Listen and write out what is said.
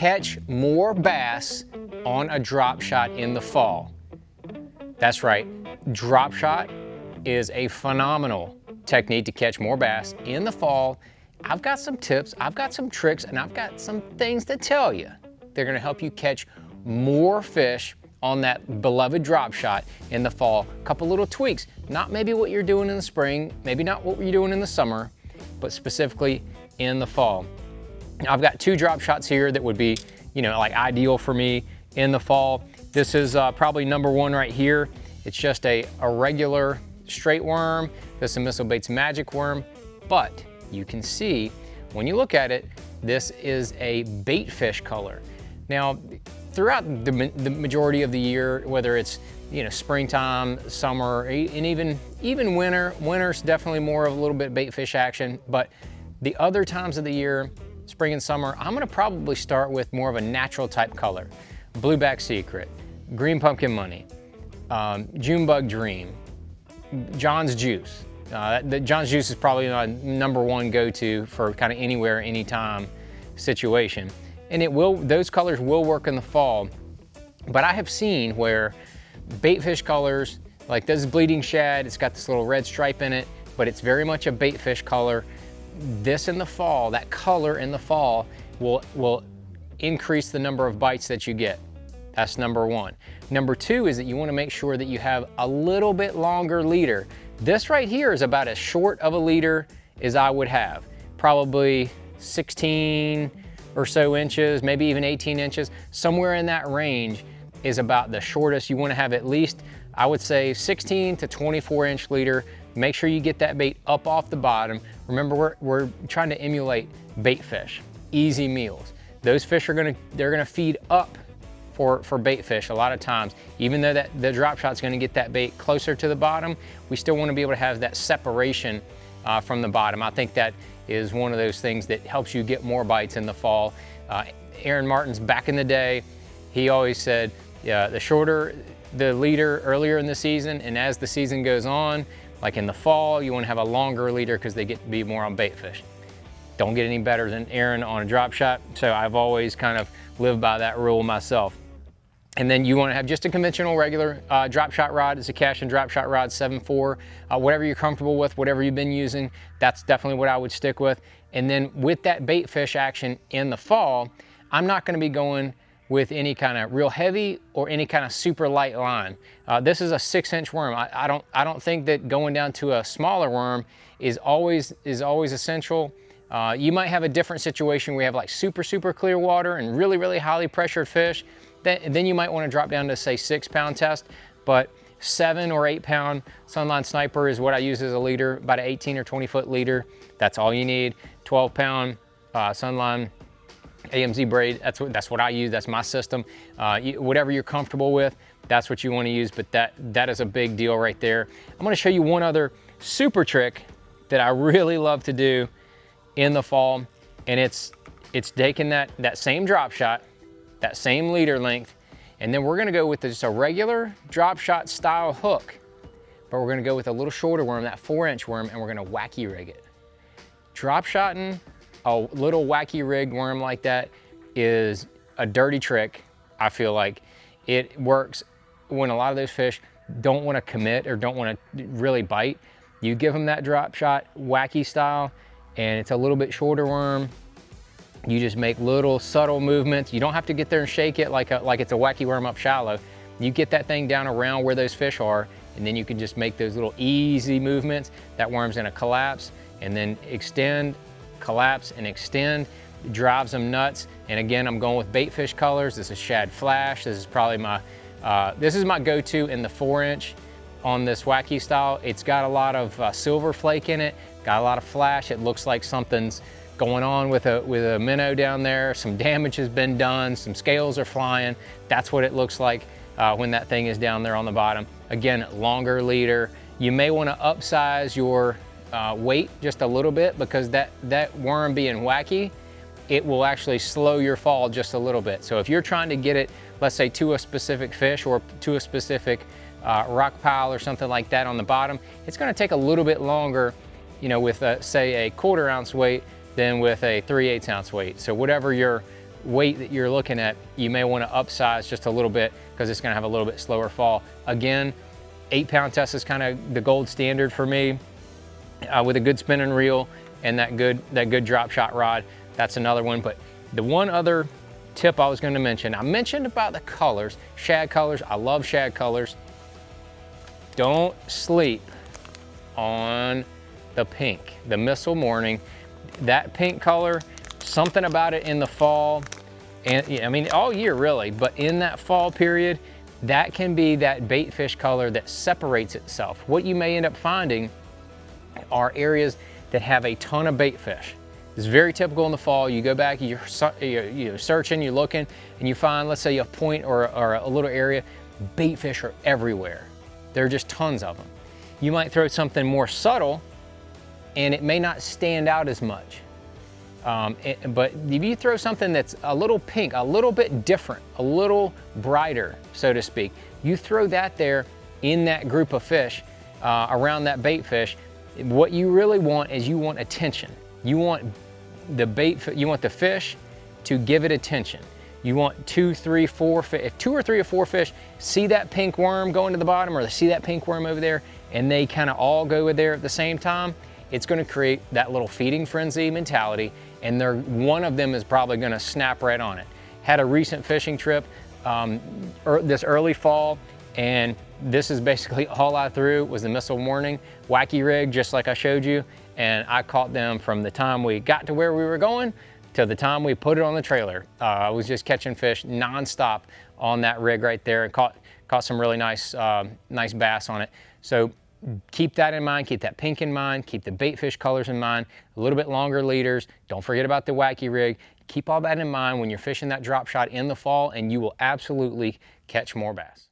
catch more bass on a drop shot in the fall. That's right, drop shot is a phenomenal technique to catch more bass in the fall. I've got some tips, I've got some tricks, and I've got some things to tell you. They're gonna help you catch more fish on that beloved drop shot in the fall. A couple little tweaks, not maybe what you're doing in the spring, maybe not what you're doing in the summer, but specifically in the fall. Now, I've got 2 drop shots here that would be, like ideal for me in the fall. This is probably number 1 right here. It's just a regular straight worm. This is Missile Bait's magic worm, but you can see when you look at it, this is a bait fish color. Now, throughout the majority of the year, whether it's springtime, summer, and even winter, winter's definitely more of a little bit bait fish action, but the other times of the year, spring and summer, I'm gonna probably start with more of a natural type color. Blueback Secret, Green Pumpkin Money, June Bug Dream, John's Juice. John's Juice is probably my number 1 go-to for kind of anywhere, anytime situation. And those colors will work in the fall. But I have seen where bait fish colors, like this is Bleeding Shad, it's got this little red stripe in it, but it's very much a bait fish color. This in the fall, that color in the fall will increase the number of bites that you get. That's number 1. Number 2 is that you want to make sure that you have a little bit longer leader. This right here is about as short of a leader as I would have. Probably 16 or so inches, maybe even 18 inches. Somewhere in that range is about the shortest. You want to have at least, I would say, 16 to 24 inch leader. Make sure you get that bait up off the bottom. Remember, we're trying to emulate bait fish, easy meals. Those fish they're gonna feed up for bait fish a lot of times. Even though the drop shot's gonna get that bait closer to the bottom, we still wanna be able to have that separation from the bottom. I think that is one of those things that helps you get more bites in the fall. Aaron Martin's back in the day, he always said, yeah, the shorter the leader earlier in the season, and as the season goes on, like in the fall, you wanna have a longer leader because they get to be more on bait fish. Don't get any better than Aaron on a drop shot, so I've always kind of lived by that rule myself. And then you want to have just a conventional regular drop shot rod. It's a Cash and drop shot rod, 7.4. Whatever you're comfortable with, whatever you've been using, that's definitely what I would stick with. And then with that bait fish action in the fall, I'm not going to be going with any kind of real heavy or any kind of super light line. This is a 6-inch worm. I don't think that going down to a smaller worm is always essential. You might have a different situation where you have like super clear water and really highly pressured fish. Then you might want to drop down to say 6-pound test, but 7 or 8 pound Sunline Sniper is what I use as a leader, about an 18 or 20 foot leader. That's all you need. 12-pound Sunline AMZ braid, that's what I use, that's my system. Whatever you're comfortable with, that's what you want to use, but that is a big deal right there. I'm going to show you one other super trick that I really love to do in the fall, and it's taking that same drop shot, that same leader length, and then we're gonna go with just a regular drop shot style hook, but we're gonna go with a little shorter worm, that 4-inch worm, and we're gonna wacky rig it. Drop shotting a little wacky rigged worm like that is a dirty trick. I feel like it works when a lot of those fish don't wanna commit or don't wanna really bite. You give them that drop shot wacky style, and it's a little bit shorter worm. You just make little subtle movements. You don't have to get there and shake it like it's a wacky worm up shallow. You get that thing down around where those fish are, and then you can just make those little easy movements. That worm's gonna collapse and then extend, collapse and extend. It drives them nuts. And again, I'm going with bait fish colors. This is Shad Flash. This is probably my go-to in the 4-inch on this wacky style. It's got a lot of silver flake in it, got a lot of flash. It looks like something's going on with a minnow down there. Some damage has been done, some scales are flying. That's what it looks like when that thing is down there on the bottom. Again, longer leader. You may want to upsize your weight just a little bit, because that worm being wacky, it will actually slow your fall just a little bit. So if you're trying to get it, let's say to a specific fish or to a specific rock pile or something like that on the bottom, it's going to take a little bit longer, with say a 1/4 ounce weight than with a 3/8 ounce weight. So whatever your weight that you're looking at, you may want to upsize just a little bit because it's going to have a little bit slower fall. Again, 8-pound test is kind of the gold standard for me, with a good spinning reel and that good drop shot rod. That's another one. But the one other tip I was going to mention, I mentioned about the colors, shad colors. I love shad colors. Don't sleep on the pink, the Missile Morning. That pink color, something about it in the fall, and I mean all year really, but in that fall period, that can be that bait fish color that separates itself. What you may end up finding are areas that have a ton of bait fish. It's very typical in the fall. You go back, you're searching, you're looking, and you find, let's say, a point or a little area, bait fish are everywhere. There are just tons of them. You might throw something more subtle, and it may not stand out as much. But if you throw something that's a little pink, a little bit different, a little brighter, so to speak, you throw that there in that group of fish, around that bait fish, what you really want is you want attention. You want the fish to give it attention. You want 2, 3, 4 fish. If 2 or 3 or 4 fish see that pink worm going to the bottom, or they see that pink worm over there, and they kind of all go there at the same time, it's going to create that little feeding frenzy mentality, and one of them is probably going to snap right on it. Had a recent fishing trip this early fall, and this is basically all I threw was the Missile Morning wacky rig, just like I showed you, and I caught them from the time we got to where we were going to the time we put it on the trailer. I was just catching fish nonstop on that rig right there, and caught some really nice bass on it. So keep that in mind, keep that pink in mind, keep the bait fish colors in mind, a little bit longer leaders. Don't forget about the wacky rig. Keep all that in mind when you're fishing that drop shot in the fall, and you will absolutely catch more bass.